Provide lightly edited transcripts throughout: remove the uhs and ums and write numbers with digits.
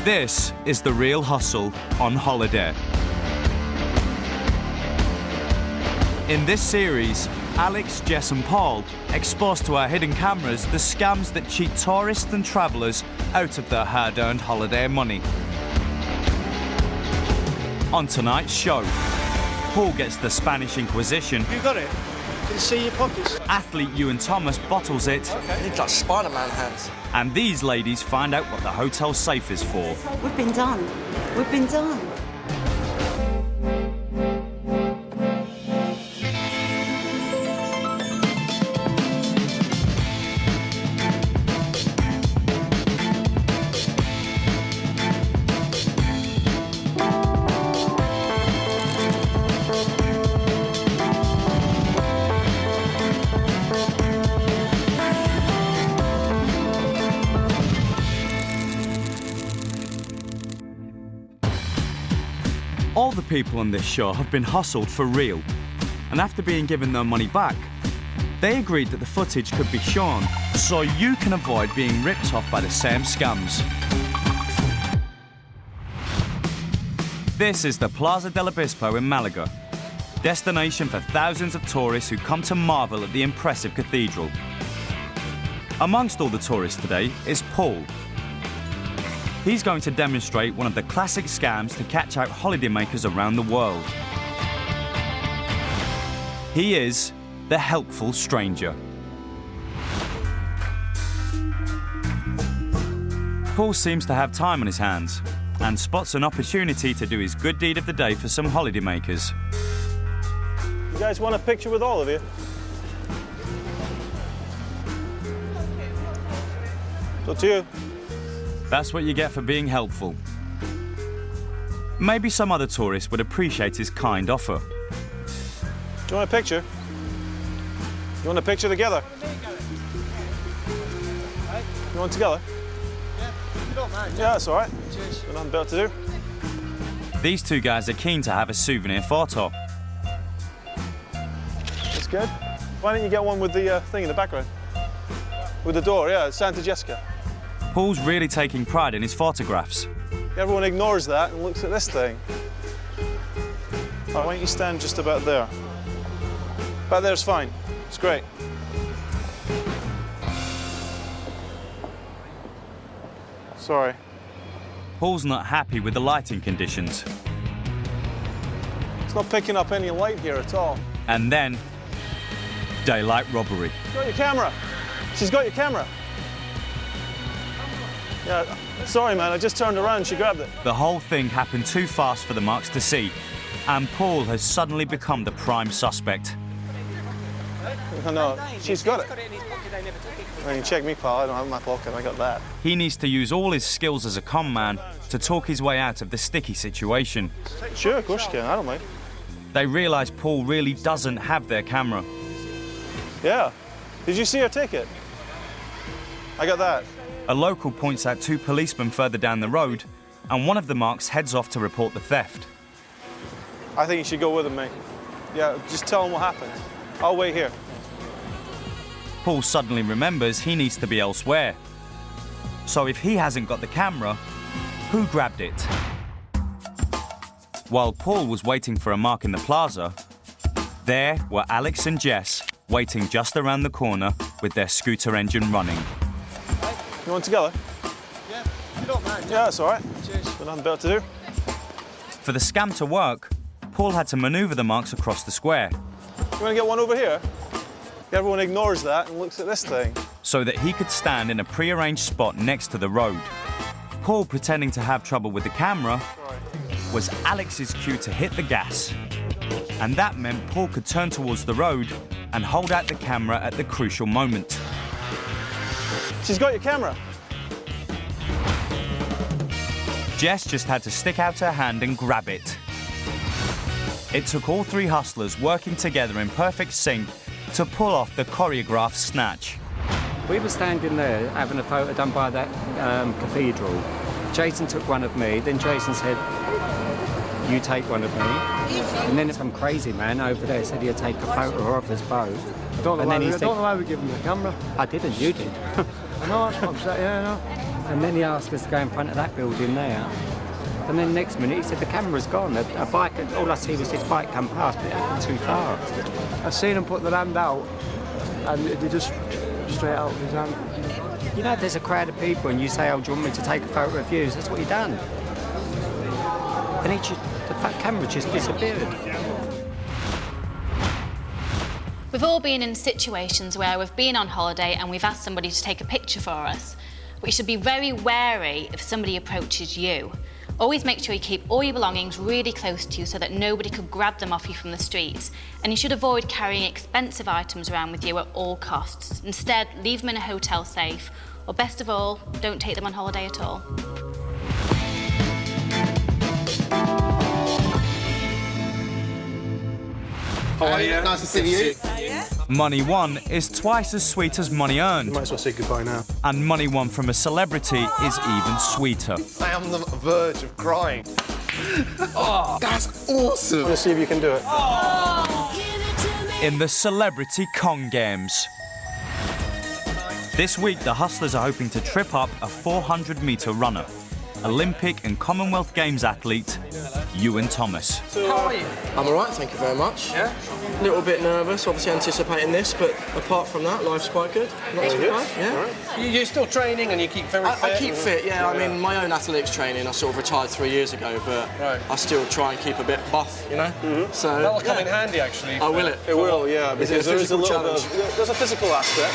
This is the real hustle on holiday. In this series, Alex, Jess and Paul expose to our hidden cameras the scams that cheat tourists and travellers out of their hard-earned holiday money. On tonight's show, Paul gets the Spanish Inquisition. You got it? Can you see your pockets? Athlete Ewan Thomas bottles it. Okay. It's like Spider-Man hands. And these ladies find out what the hotel safe is for. We've been done. We've been done. All the people on this show have been hustled for real, and after being given their money back, they agreed that the footage could be shown so you can avoid being ripped off by the same scams. This is the Plaza del Obispo in Malaga, destination for thousands of tourists who come to marvel at the impressive cathedral. Amongst all the tourists today is Paul. He's going to demonstrate one of the classic scams to catch out holidaymakers around the world. He is the helpful stranger. Paul seems to have time on his hands and spots an opportunity to do his good deed of the day for some holidaymakers. You guys want a picture with all of you? It's up to you. That's what you get for being helpful. Maybe some other tourist would appreciate his kind offer. Do you want a picture? You want a picture together? You want together? Yeah, you don't mind. Yeah, that's all right. Cheers. Got nothing better to do. These two guys are keen to have a souvenir photo. That's good. Why don't you get one with the thing in the background? With the door, yeah, it's Santa Jessica. Paul's really taking pride in his photographs. Everyone ignores that and looks at this thing. Why don't you stand just about there? About there's fine. It's great. Sorry. Paul's not happy with the lighting conditions. It's not picking up any light here at all. And then, daylight robbery. Got your camera. She's got your camera. Yeah, sorry man, I just turned around, she grabbed it. The whole thing happened too fast for the marks to see, and Paul has suddenly become the prime suspect. No, she's got it. Well, you check me, pal, I don't have it in my pocket, I got that. He needs to use all his skills as a con man to talk his way out of the sticky situation. Sure, of course you can, I don't mind. They realise Paul really doesn't have their camera. Yeah. Did you see her take it? I got that. A local points out two policemen further down the road, and one of the marks heads off to report the theft. I think you should go with him, mate. Yeah, just tell him what happened. I'll wait here. Paul suddenly remembers he needs to be elsewhere. So if he hasn't got the camera, who grabbed it? While Paul was waiting for a mark in the plaza, there were Alex and Jess waiting just around the corner with their scooter engine running. You want together? Yeah, you don't mind. Yeah, that's all right. Cheers. Got nothing better to do. For the scam to work, Paul had to manoeuvre the marks across the square You want to get one over here? Everyone ignores that and looks at this thing. so that he could stand in a pre-arranged spot next to the road. Paul, pretending to have trouble with the camera, was Alex's cue to hit the gas. And that meant Paul could turn towards the road and hold out the camera at the crucial moment. She's got your camera. Jess just had to stick out her hand and grab it. It took all three hustlers working together in perfect sync to pull off the choreographed snatch. We were standing there having a photo done by that cathedral. Jason took one of me, then Jason said, "You take one of me." And then some crazy man over there said he'd take a photo of us both. I don't know why we give him the camera. I didn't, you did. I know, that's what I'm saying, yeah, I know. And then he asked us to go in front of that building there. And then next minute he said the camera's gone. A bike, all I see was his bike come past, but it happened too fast. I seen him put the hand out, and they just straight out his hand. You know, there's a crowd of people and you say, oh, do you want me to take a photo of you? That's what he done. And the camera just disappeared. We've all been in situations where we've been on holiday and we've asked somebody to take a picture for us. But you should be very wary if somebody approaches you. Always make sure you keep all your belongings really close to you so that nobody could grab them off you from the streets. And you should avoid carrying expensive items around with you at all costs. Instead, leave them in a hotel safe, or best of all, don't take them on holiday at all. How are you? Nice to see you. Money won is twice as sweet as money earned. You might as well say goodbye now. And money won from a celebrity is even sweeter. I am on the verge of crying. Oh, that's awesome. Let's see if you can do it. In the Celebrity Kong Games. This week, the Hustlers are hoping to trip up a 400-metre runner, Olympic and Commonwealth Games athlete, Ewan Thomas. How are you? I'm all right, thank you very much. Yeah? A little bit nervous, obviously anticipating this, but apart from that, life's quite good. Not too bad, yeah. Right. You're still training and you keep very fit? I keep fit, yeah. I mean, my own athletics training, I sort of retired 3 years ago, but I still try and keep a bit buff, you know? Mm-hmm. So that'll come in handy, actually. Oh, will it? It will, yeah, because there is a little challenge? bit of... There's a physical aspect.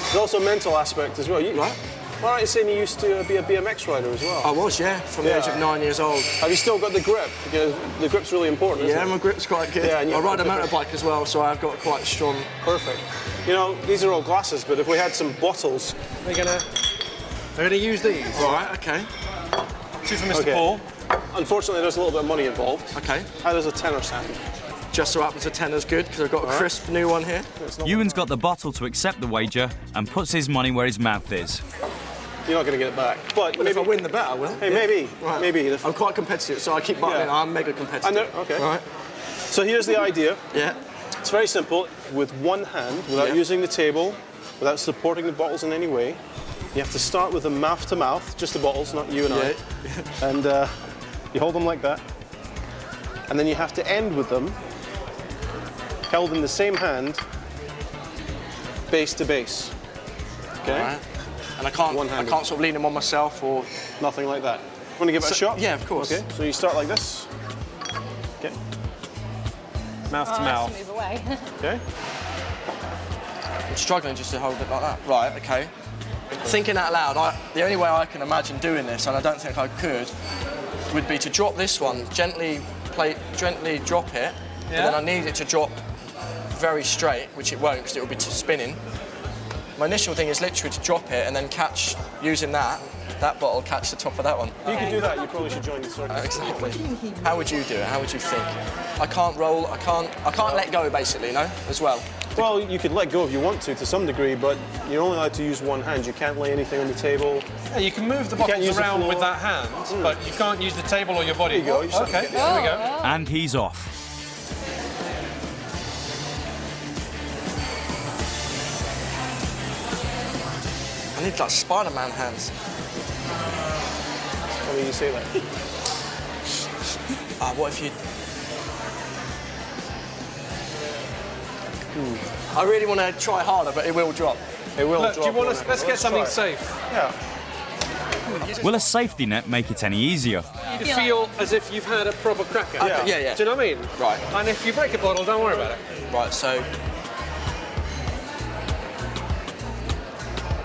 There's also a mental aspect as well. Right. Why aren't you saying you used to be a BMX rider as well? I was, yeah, from the age of 9 years old. Have you still got the grip? Because the grip's really important, isn't it? Yeah, my grip's quite good. Yeah, I ride a motorbike as well, so I've got quite strong... Perfect. You know, these are all glasses, but if we had some bottles... They're gonna use these. Right, okay. Two for Mr. Paul. Unfortunately, there's a little bit of money involved. Okay. How does a tenner sound? Just so happens a tenner's good, because I've got a crisp new one here. Ewan's got the bottle to accept the wager and puts his money where his mouth is. You're not going to get it back. But maybe if I win the bet, I will. Hey, maybe. Right. Maybe. I'm quite competitive, so I keep butting in. I'm mega competitive. I know. Okay. Right. So here's the idea. Yeah. It's very simple. With one hand, without using the table, without supporting the bottles in any way, you have to start with them mouth to mouth, just the bottles, not you and I. And you hold them like that. And then you have to end with them held in the same hand, base to base. Okay? Right. And I can't sort of lean them on myself or... Nothing like that. Want to give it a shot? Yeah, of course. Okay, so you start like this. Okay. Mouth to mouth. Move away. Okay. I'm struggling just to hold it like that. Right, okay. Thinking out loud, the only way I can imagine doing this, and I don't think I could, would be to drop this one, gently drop it, but then I need it to drop very straight, which it won't because it will be spinning. My initial thing is literally to drop it and then catch, using that bottle, catch the top of that one. If you could do that, you probably should join the circus. Exactly. How would you do it? How would you think? I can't roll, I can't let go, basically, no, as well. Well, you could let go if you want to some degree, but you're only allowed to use one hand. You can't lay anything on the table. Yeah, you can move the bottles around with that hand, but you can't use the table or your body. There you go. Okay, there we go. And he's off. I need like Spider-Man hands. Why do you say that? What if you... I really want to try harder, but it will drop. It will drop. Do you want to... Let's get something safe. Yeah. Will a safety net make it any easier? You feel as if you've had a proper cracker. Yeah. Do you know what I mean? Right. And if you break a bottle, don't worry about it. Right, so...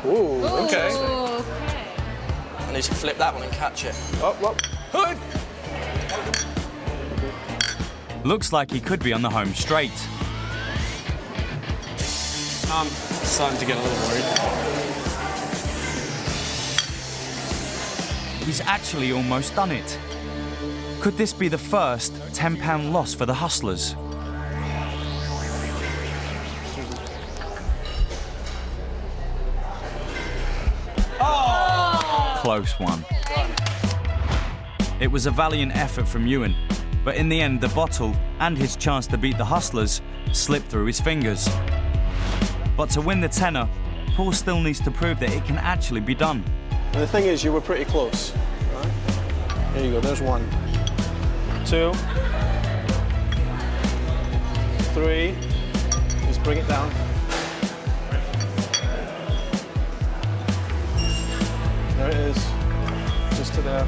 Ooh, okay. I need to flip that one and catch it. Oh. Looks like he could be on the home straight. I'm starting to get a little worried. He's actually almost done it. Could this be the first £10 loss for the Hustlers? Close one. It was a valiant effort from Ewan, but in the end the bottle and his chance to beat the Hustlers slipped through his fingers. But to win the tenner, Paul still needs to prove that it can actually be done. And the thing is, you were pretty close. Right? There you go, there's 1, 2, 3. Just bring it down. There it is, just to there.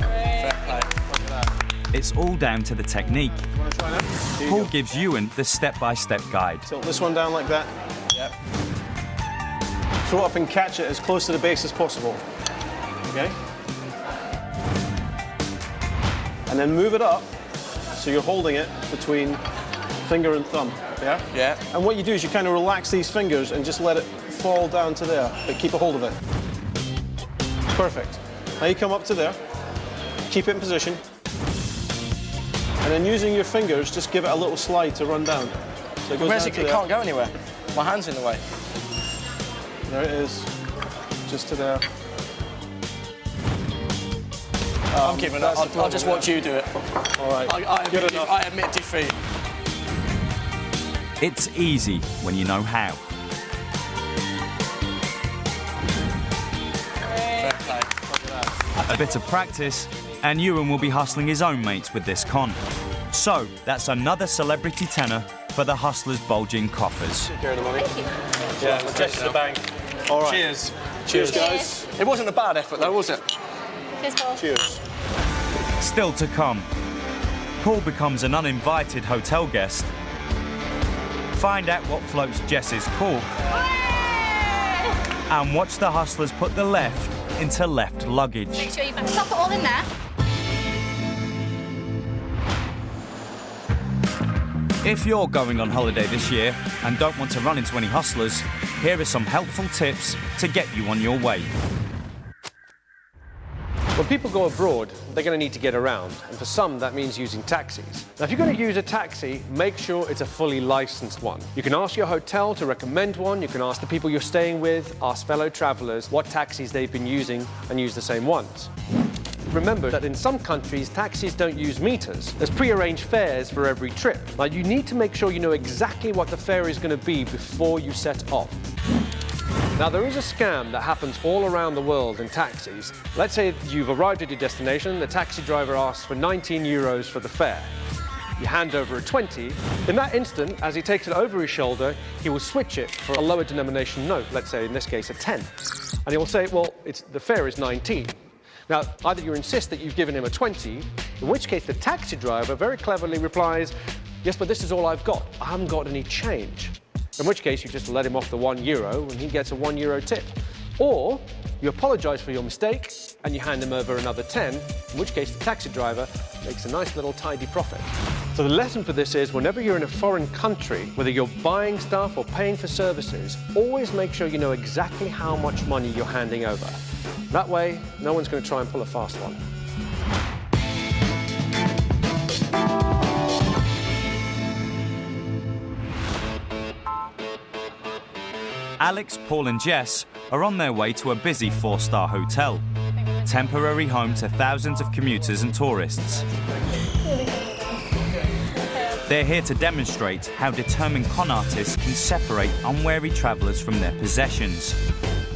Fair play. Look at that. It's all down to the technique. You want to try that? Here you Paul go. gives Ewan the step-by-step guide. Tilt this one down like that. Yep. Throw it up and catch it as close to the base as possible. Okay? And then move it up so you're holding it between finger and thumb. Yeah? Yeah. And what you do is you kind of relax these fingers and just let it fall down to there, but keep a hold of it. Perfect. Now you come up to there, keep it in position, and then using your fingers, just give it a little slide to run down. So it goes Where's down it? to It there. can't go anywhere. My hand's in the way. There it is, just to there. I'm giving up. that's the I'll just problem, watch you do it. All right, good enough. I admit defeat. It's easy when you know how. Fair play. Look at that. A bit of practice, and Ewan will be hustling his own mates with this con. So, that's another celebrity tenner for the hustlers' bulging coffers. Take care of the money. Yeah, check the bank. All right. Cheers. Cheers, guys. It wasn't a bad effort though, was it? Cheers, Paul. Cheers. Still to come, Paul becomes an uninvited hotel guest. Find out what floats Jess's cork. And watch the hustlers put the left into left luggage. Make sure you stop it all in there. If you're going on holiday this year and don't want to run into any hustlers, here are some helpful tips to get you on your way. When people go abroad, they're going to need to get around, and for some that means using taxis. Now, if you're going to use a taxi, make sure it's a fully licensed one. You can ask your hotel to recommend one, you can ask the people you're staying with, ask fellow travellers what taxis they've been using and use the same ones. Remember that in some countries, taxis don't use meters. There's pre-arranged fares for every trip. Now, you need to make sure you know exactly what the fare is going to be before you set off. Now, there is a scam that happens all around the world in taxis. Let's say you've arrived at your destination, the taxi driver asks for 19 euros for the fare. You hand over a 20. In that instant, as he takes it over his shoulder, he will switch it for a lower denomination note, let's say in this case a 10. And he will say, well, the fare is 19. Now, either you insist that you've given him a 20, in which case the taxi driver very cleverly replies, yes, but this is all I've got. I haven't got any change. In which case, you just let him off the €1 and he gets a €1 tip. Or you apologise for your mistake and you hand him over another 10, in which case the taxi driver makes a nice little tidy profit. So the lesson for this is, whenever you're in a foreign country, whether you're buying stuff or paying for services, always make sure you know exactly how much money you're handing over. That way, no one's going to try and pull a fast one. Alex, Paul and Jess are on their way to a busy 4-star hotel, temporary home to thousands of commuters and tourists. They're here to demonstrate how determined con artists can separate unwary travellers from their possessions,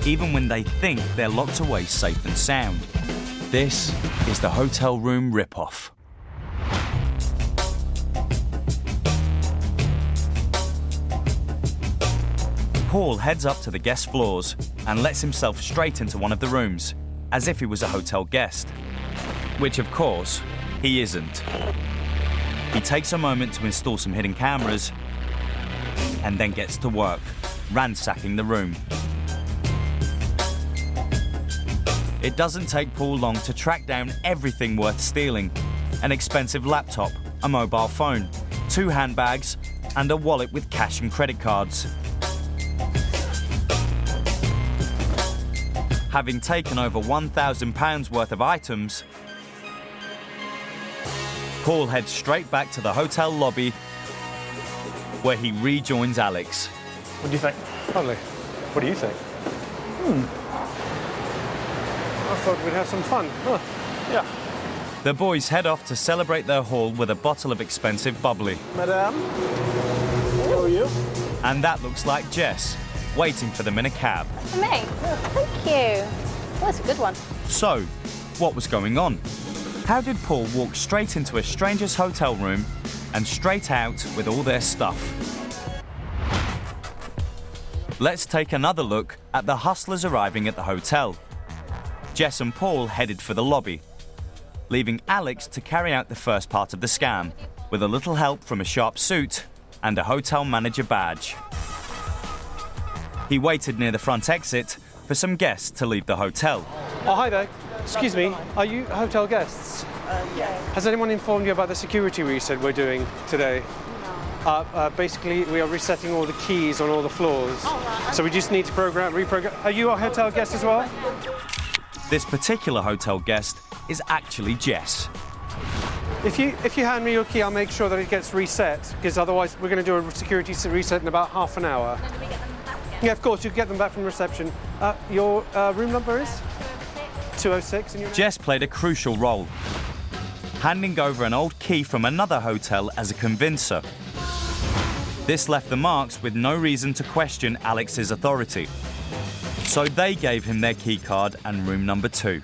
even when they think they're locked away safe and sound. This is the hotel room rip-off. Paul heads up to the guest floors and lets himself straight into one of the rooms, as if he was a hotel guest. Which, of course, he isn't. He takes a moment to install some hidden cameras and then gets to work, ransacking the room. It doesn't take Paul long to track down everything worth stealing: an expensive laptop, a mobile phone, 2 handbags, and a wallet with cash and credit cards. Having taken over £1,000 worth of items, Paul heads straight back to the hotel lobby, where he rejoins Alex. What do you think? Lovely. What do you think? I thought we'd have some fun. Huh. Yeah. The boys head off to celebrate their haul with a bottle of expensive bubbly. Madame, how are you? And that looks like Jess, waiting for them in a cab. For me? Thank you. Oh, that's a good one. So, what was going on? How did Paul walk straight into a stranger's hotel room and straight out with all their stuff? Let's take another look at the hustlers arriving at the hotel. Jess and Paul headed for the lobby, leaving Alex to carry out the first part of the scam, with a little help from a sharp suit and a hotel manager badge. He waited near the front exit for some guests to leave the hotel. Oh, hi there. Excuse me, are you hotel guests? Yeah. Has anyone informed you about the security reset we're doing today? Basically, we are resetting all the keys on all the floors. So we just need to reprogram. Are you a hotel guest as well? This particular hotel guest is actually Jess. If you hand me your key, I'll make sure that it gets reset, because otherwise we're going to do a security reset in about half an hour. Then do we get them back again? Yeah, of course, you can get them back from reception. Your room number is? 206. And Jess played a crucial role, handing over an old key from another hotel as a convincer. This left the Marks with no reason to question Alex's authority. So they gave him their key card and room number 2.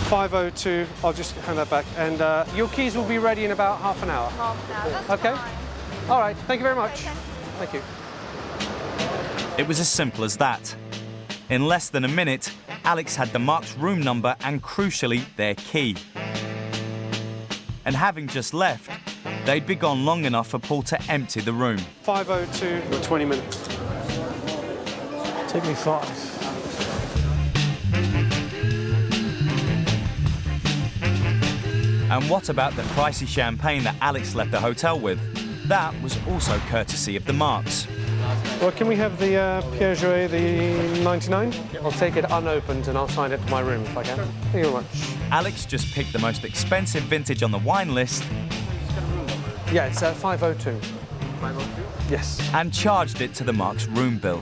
502, I'll just hand that back. And your keys will be ready in about half an hour. Half an hour, that's Okay? fine. All right, thank you very much. Okay. Thank you. It was as simple as that. In less than a minute, Alex had the Marks' room number and, crucially, their key. And having just left, they'd be gone long enough for Paul to empty the room. 502, or 20 minutes. Take me 5. And what about the pricey champagne that Alex left the hotel with? That was also courtesy of the Marks. Well, can we have the Piaget, the 99? I'll take it unopened and I'll sign it to my room if I can. Thank you very much. Alex just picked the most expensive vintage on the wine list Yeah, it's 502. 502? Yes. and charged it to the Marks' room bill.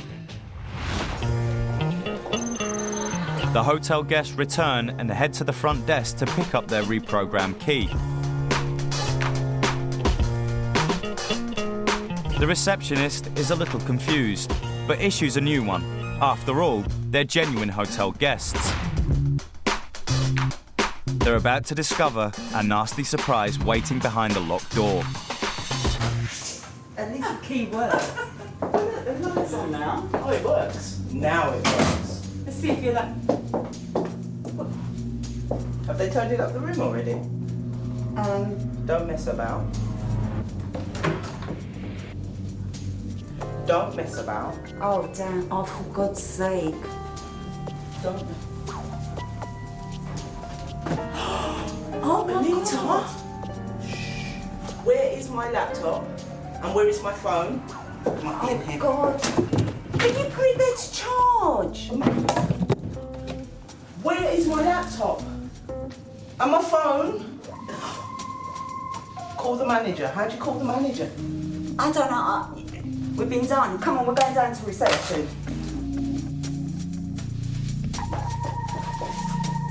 The hotel guests return and head to the front desk to pick up their reprogrammed key. The receptionist is a little confused, but issues a new one. After all, they're genuine hotel guests. They're about to discover a nasty surprise waiting behind the locked door. At least the key works. Oh, look, the lights on now. Oh, it works. Now it works. Let's see if you're like... Have they tidied up the room already? Don't mess about. Don't mess about. Oh, damn. Oh, for God's sake. Don't. Oh, my Anita! God. Where is my laptop? And where is my phone? My Oh, pen. God. Can you put it there to charge? Where is my laptop? And my phone? Call the manager. How'd you call the manager? I don't know. We've been done. Come on, we're going down to reception.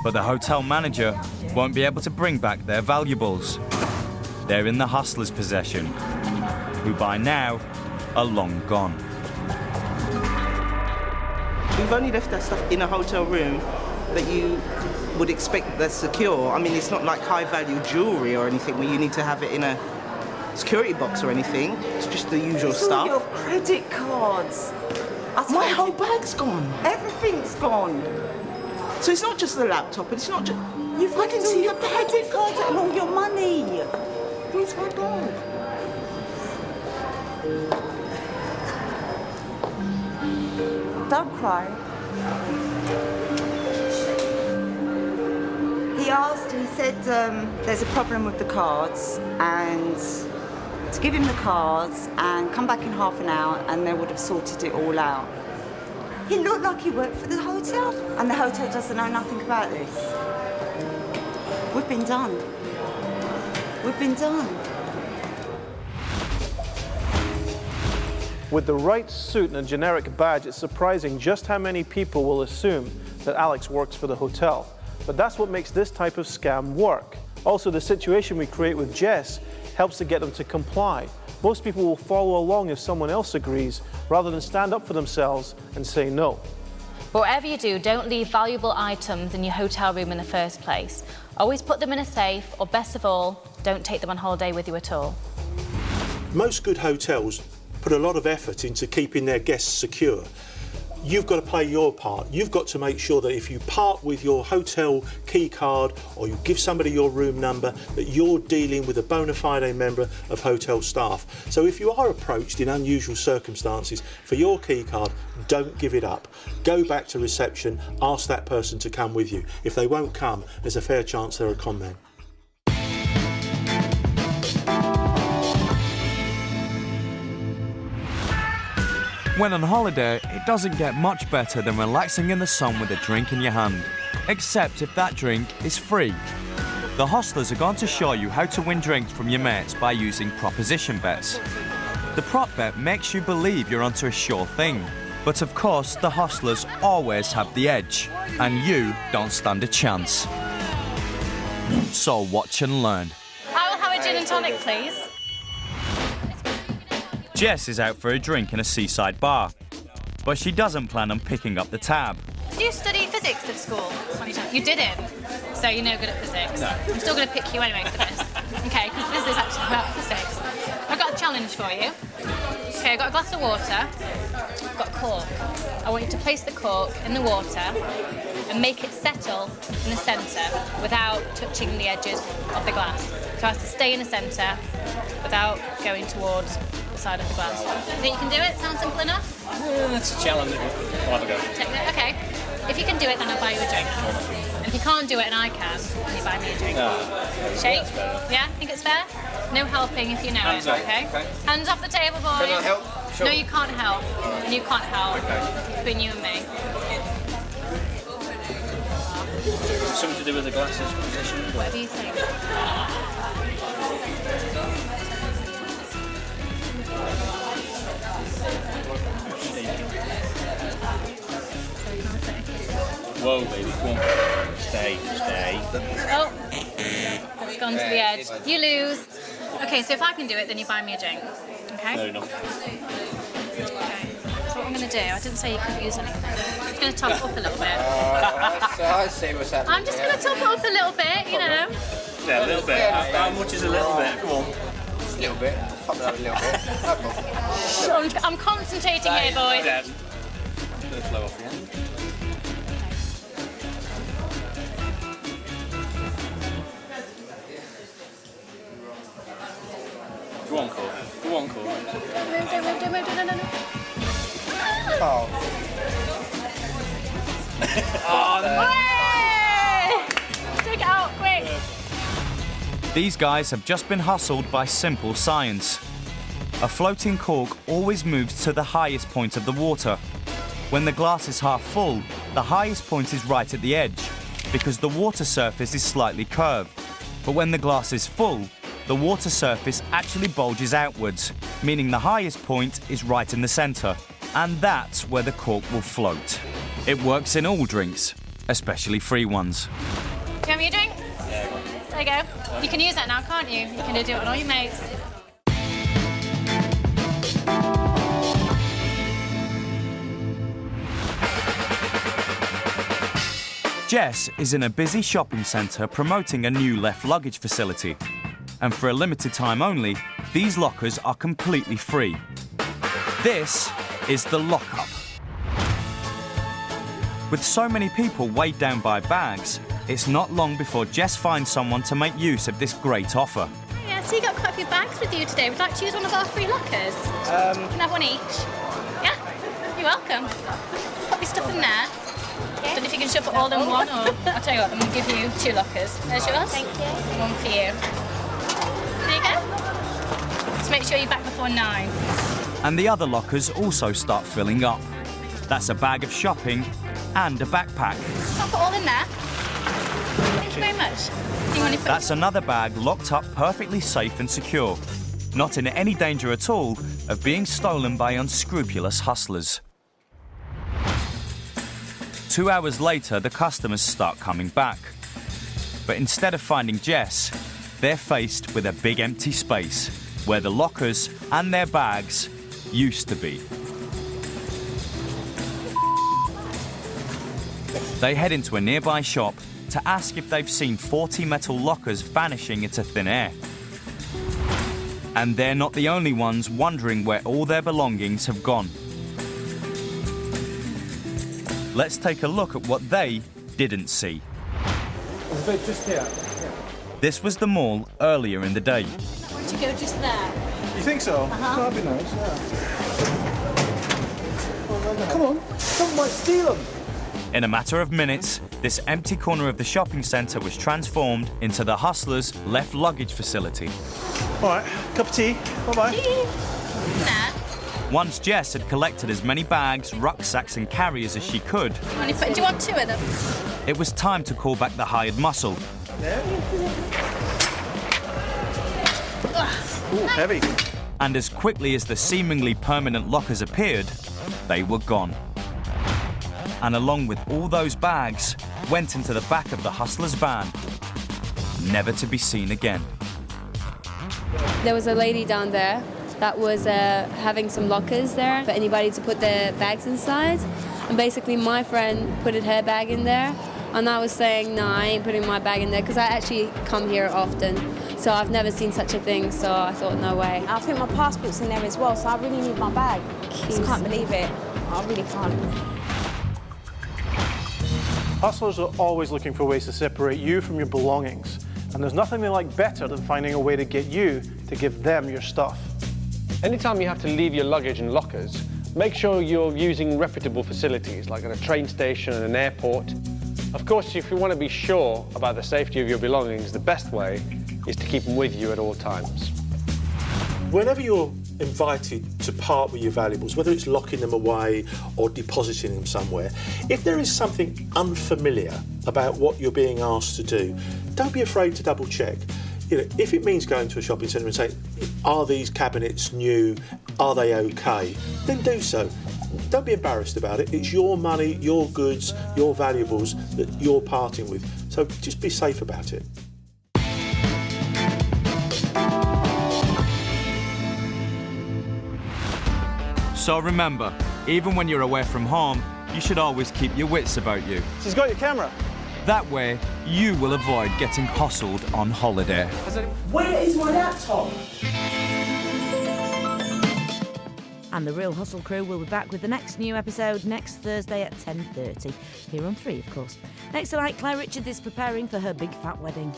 But the hotel manager won't be able to bring back their valuables. They're in the hustler's possession, who by now are long gone. We've only left that stuff in a hotel room that you would expect that's secure. I mean, it's not like high-value jewellery or anything where you need to have it in a security box or anything. It's just the usual It's all stuff. your credit cards. My whole bag's gone. Everything's gone. So it's not just the laptop, it's not just... You've I can all see your the credit cards and all your money. Where's my bag? Don't cry. He said there's a problem with the cards and to give him the cards and come back in half an hour and they would have sorted it all out. He looked like he worked for the hotel and the hotel doesn't know nothing about this. We've been done. We've been done. With the right suit and a generic badge, it's surprising just how many people will assume that Alex works for the hotel. But that's what makes this type of scam work. Also, the situation we create with Jess helps to get them to comply. Most people will follow along if someone else agrees, rather than stand up for themselves and say no. But whatever you do, don't leave valuable items in your hotel room in the first place. Always put them in a safe, or best of all, don't take them on holiday with you at all. Most good hotels put a lot of effort into keeping their guests secure. You've got to play your part. You've got to make sure that if you part with your hotel key card or you give somebody your room number, that you're dealing with a bona fide member of hotel staff. So if you are approached in unusual circumstances for your key card, don't give it up. Go back to reception, ask that person to come with you. If they won't come, there's a fair chance they're a con man. When on holiday, it doesn't get much better than relaxing in the sun with a drink in your hand. Except if that drink is free. The hostlers are going to show you how to win drinks from your mates by using proposition bets. The prop bet makes you believe you're onto a sure thing. But of course, the hostlers always have the edge, and you don't stand a chance. So watch and learn. I will have a gin and tonic, please. Jess is out for a drink in a seaside bar, but she doesn't plan on picking up the tab. Did you study physics at school? You didn't, so you're no good at physics. No. I'm still going to pick you anyway for this. Okay, because this is actually about physics. I've got a challenge for you. Okay, I've got a glass of water. I've got cork. I want you to place the cork in the water and make it settle in the centre without touching the edges of the glass. So it has to stay in the centre without going towards the side of the glass. You think you can do it? Sound simple enough? That's a challenge. I'll have a go. Okay. If you can do it, then I'll buy you a drink. And if you can't do it and I can, then you buy me a drink. Shake? Yeah? Think it's fair? No helping if you know it, okay? Hands off the table, boys. Can I help? Sure. No, you can't help. And you can't help. Okay. Between you and me. Something to do with the glasses position. Whatever you think. Whoa, baby, come on. Stay. Oh, it's gone to the edge. You lose. Okay, so if I can do it, then you buy me a drink. Okay? Fair enough. Okay. So what I'm going to do, I didn't say you couldn't use anything. I'm just going to top it up a little bit. I see what's happening. I'm just going to top it up a little bit, you know. Yeah, a little bit. How much is a little bit? Come on. A little bit. Top it up a little bit. No problem. I'm concentrating here, boys. Dead. Gonna flow off the end. Go on, Cole. Don't move, no. Oh. Take it out, quick! These guys have just been hustled by simple science. A floating cork always moves to the highest point of the water. When the glass is half full, the highest point is right at the edge, because the water surface is slightly curved. But when the glass is full, the water surface actually bulges outwards, meaning the highest point is right in the centre, and that's where the cork will float. It works in all drinks, especially free ones. Do you want me a drink? Yeah. There you go. You can use that now, can't you? You can do it on all your mates. Jess is in a busy shopping centre promoting a new left luggage facility. And for a limited time only, these lockers are completely free. This is the lockup. With so many people weighed down by bags, it's not long before Jess finds someone to make use of this great offer. Yeah, so you got quite a few bags with you today. Would you like to use one of our free lockers? You can have one each. Yeah, you're welcome. Pop your stuff in there. Okay. Don't know if you can shove it all in one, or I'll tell you what, I'm going to give you 2 lockers. There's yours. Thank you. One for you. There you go. Just make sure you're back before 9. And the other lockers also start filling up. That's a bag of shopping and a backpack. Pop it all in there. Thank you very much. Do you want to put That's another bag locked up perfectly safe and secure. Not in any danger at all of being stolen by unscrupulous hustlers. 2 hours later, the customers start coming back. But instead of finding Jess, they're faced with a big empty space. where the lockers and their bags used to be. They head into a nearby shop to ask if they've seen 40 metal lockers vanishing into thin air. And they're not the only ones wondering where all their belongings have gone. Let's take a look at what they didn't see. Just here. This was the mall earlier in the day. Would you go just there? You think so? That'd be nice, yeah. Come on, someone might steal them. In a matter of minutes, this empty corner of the shopping centre was transformed into the hustlers' left luggage facility. All right, cup of tea. Bye-bye. Once Jess had collected as many bags, rucksacks and carriers as she could, Do you want 2 of them? it was time to call back the hired muscle. Ooh, heavy. And as quickly as the seemingly permanent lockers appeared, they were gone. And along with all those bags, went into the back of the hustler's van, never to be seen again. There was a lady down there that was having some lockers there for anybody to put their bags inside. And basically my friend put her bag in there. And I was saying, no, I ain't putting my bag in there because I actually come here often. So I've never seen such a thing, so I thought, no way. I think my passport's in there as well, so I really need my bag. Just can't believe it. I really can't. Hustlers are always looking for ways to separate you from your belongings. And there's nothing they like better than finding a way to get you to give them your stuff. Anytime you have to leave your luggage in lockers, make sure you're using reputable facilities, like at a train station and an airport. Of course, if you want to be sure about the safety of your belongings, the best way is to keep them with you at all times. Whenever you're invited to part with your valuables, whether it's locking them away or depositing them somewhere, if there is something unfamiliar about what you're being asked to do, don't be afraid to double check. You know, if it means going to a shopping centre and saying, are these cabinets new, are they okay, then do so. Don't be embarrassed about it. It's your money, your goods, your valuables that you're parting with. So just be safe about it. So remember, even when you're away from home, you should always keep your wits about you. She's got your camera. That way, you will avoid getting hustled on holiday. Where is my laptop? And the Real Hustle crew will be back with the next new episode next Thursday at 10:30. Here on 3, of course. Next tonight, Claire Richard is preparing for her big fat wedding.